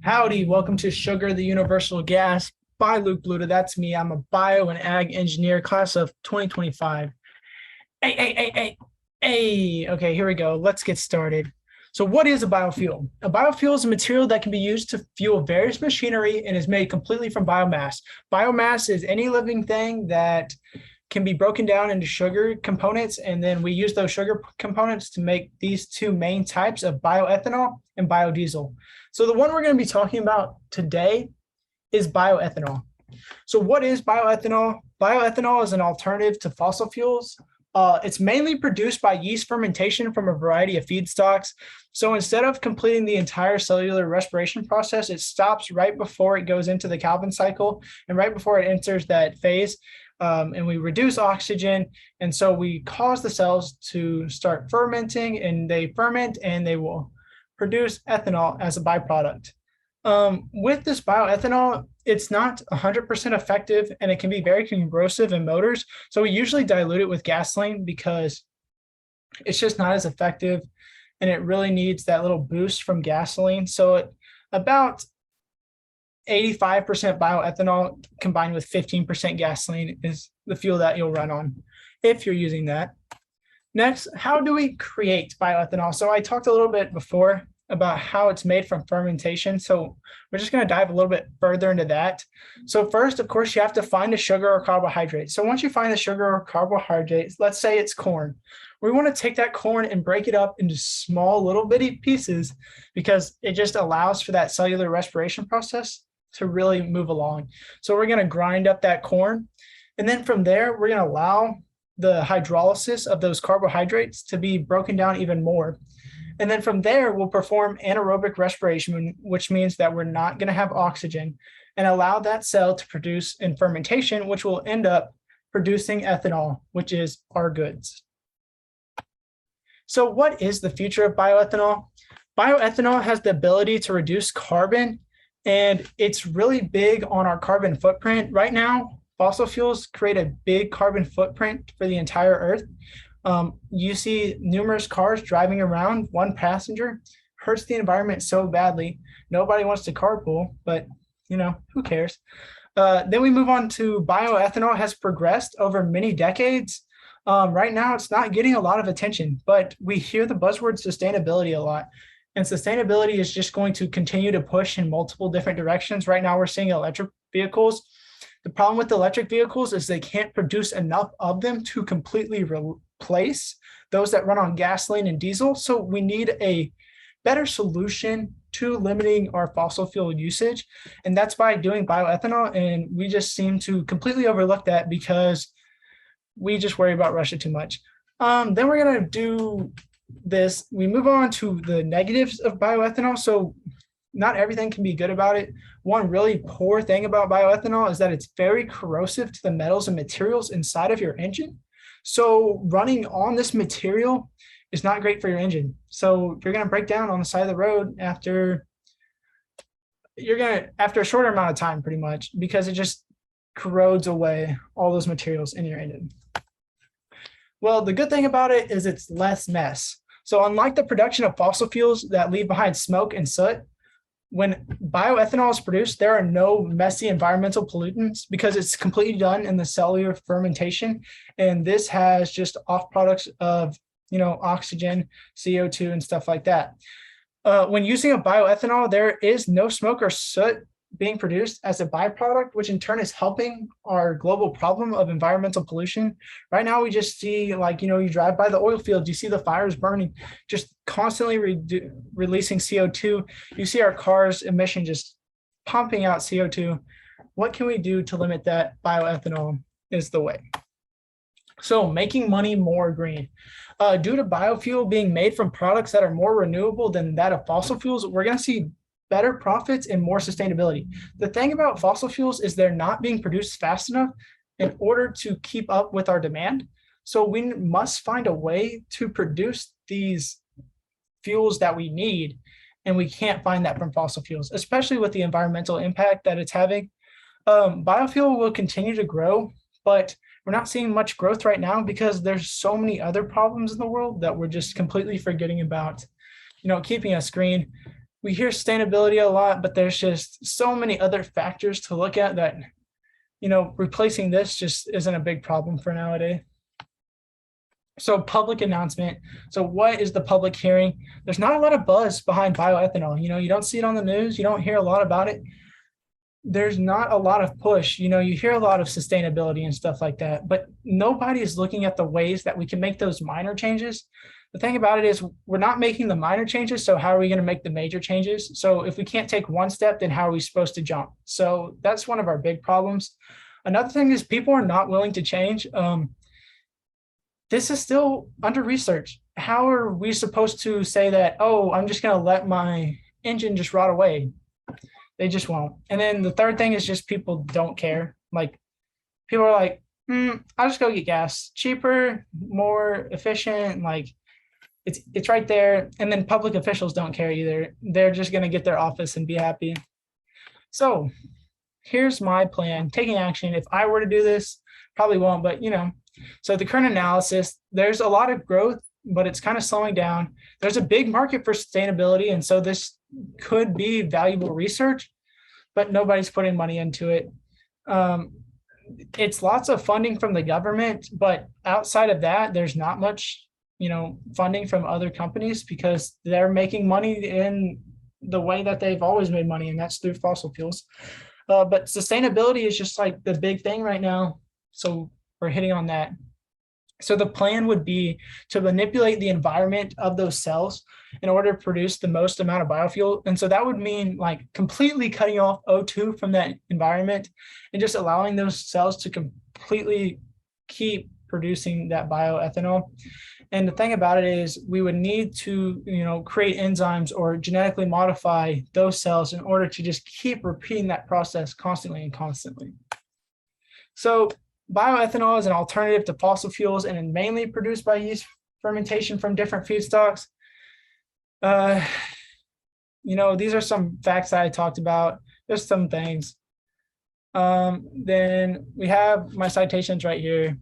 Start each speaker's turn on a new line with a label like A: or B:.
A: Howdy, welcome to Sugar, the Universal Gas by Luke Bluta. That's me. I'm a bio and ag engineer, class of 2025. Hey. Okay, here we go. Let's get started. So what is a biofuel? A biofuel is a material that can be used to fuel various machinery and is made completely from biomass. Biomass is any living thing that can be broken down into sugar components, and then we use those sugar components to make these two main types of bioethanol and biodiesel. So the one we're going to be talking about today is bioethanol. So what is bioethanol? Bioethanol is an alternative to fossil fuels. It's mainly produced by yeast fermentation from a variety of feedstocks. So instead of completing the entire cellular respiration process, it stops right before it goes into the Calvin cycle and right before it enters that phase. And we reduce oxygen. And so we cause the cells to start fermenting, and they ferment and they will produce ethanol as a byproduct. With this bioethanol, it's not 100% effective, and it can be very corrosive in motors. So we usually dilute it with gasoline because it's just not as effective, and it really needs that little boost from gasoline. So about 85% bioethanol combined with 15% gasoline is the fuel that you'll run on if you're using that. Next, how do we create bioethanol? So I talked a little bit before about how it's made from fermentation. So we're just going to dive a little bit further into that. So first, of course, you have to find a sugar or carbohydrate. So once you find the sugar or carbohydrate, let's say it's corn. We want to take that corn and break it up into small little bitty pieces because it just allows for that cellular respiration process to really move along. So we're going to grind up that corn. And then from there, we're going to allow the hydrolysis of those carbohydrates to be broken down even more. And then from there, we'll perform anaerobic respiration, which means that we're not going to have oxygen, and allow that cell to produce in fermentation, which will end up producing ethanol, which is our goods. So what is the future of bioethanol? Bioethanol has the ability to reduce carbon, and it's really big on our carbon footprint. Right now, fossil fuels create a big carbon footprint for the entire Earth. You see numerous cars driving around, one passenger, hurts the environment so badly. Nobody wants to carpool, but who cares? Then we move on to bioethanol has progressed over many decades. Right now, it's not getting a lot of attention, but we hear the buzzword sustainability a lot. And sustainability is just going to continue to push in multiple different directions. Right now, we're seeing electric vehicles. The problem with electric vehicles is they can't produce enough of them to completely replace those that run on gasoline and diesel. So we need a better solution to limiting our fossil fuel usage. And that's by doing bioethanol. And we just seem to completely overlook that because we just worry about Russia too much. Then we're going to do this. We move on to the negatives of bioethanol. So not everything can be good about it. One really poor thing about bioethanol is that it's very corrosive to the metals and materials inside of your engine. So running on this material is not great for your engine. So you're going to break down on the side of the road after a shorter amount of time, pretty much, because it just corrodes away all those materials in your engine. Well, the good thing about it is it's less mess. So unlike the production of fossil fuels that leave behind smoke and soot, when bioethanol is produced, there are no messy environmental pollutants because it's completely done in the cellular fermentation. And this has just off products of, oxygen, CO2, and stuff like that. When using a bioethanol, there is no smoke or soot being produced as a byproduct, which in turn is helping our global problem of environmental pollution. Right now, we just see you drive by the oil fields, you see the fires burning, just constantly releasing CO2. You see our cars' emission just pumping out CO2. What can we do to limit that? Bioethanol is the way. So making money more green. Due to biofuel being made from products that are more renewable than that of fossil fuels, we're going to see better profits and more sustainability. The thing about fossil fuels is they're not being produced fast enough in order to keep up with our demand. So we must find a way to produce these fuels that we need, and we can't find that from fossil fuels, especially with the environmental impact that it's having. Biofuel will continue to grow, but we're not seeing much growth right now because there's so many other problems in the world that we're just completely forgetting about, keeping us green. we hear sustainability a lot, but there's just so many other factors to look at that, replacing this just isn't a big problem for nowadays. So public announcement. So what is the public hearing? There's not a lot of buzz behind bioethanol. You don't see it on the news. You don't hear a lot about it. There's not a lot of push. You hear a lot of sustainability and stuff like that, but nobody is looking at the ways that we can make those minor changes. The thing about it is we're not making the minor changes. So how are we going to make the major changes? So if we can't take one step, then how are we supposed to jump? So that's one of our big problems. Another thing is people are not willing to change. This is still under research. How are we supposed to say that, oh, I'm just going to let my engine just rot away? They just won't. And then the third thing is just people don't care. Like people are like, I'll just go get gas, cheaper, more efficient. Like it's right there. And then public officials don't care either. They're just going to get their office and be happy. So here's my plan, taking action. If I were to do this, probably won't, but so the current analysis, there's a lot of growth, but it's kind of slowing down. There's a big market for sustainability. And so this could be valuable research, but nobody's putting money into it. It's lots of funding from the government, but outside of that, there's not much, funding from other companies because they're making money in the way that they've always made money, and that's through fossil fuels. But sustainability is just like the big thing right now. So we're hitting on that. So the plan would be to manipulate the environment of those cells in order to produce the most amount of biofuel. And so that would mean like completely cutting off O2 from that environment and just allowing those cells to completely keep producing that bioethanol. And the thing about it is we would need to, create enzymes or genetically modify those cells in order to just keep repeating that process constantly and constantly. So bioethanol is an alternative to fossil fuels and mainly produced by yeast fermentation from different feedstocks. These are some facts that I talked about. There's some things. Then we have my citations right here.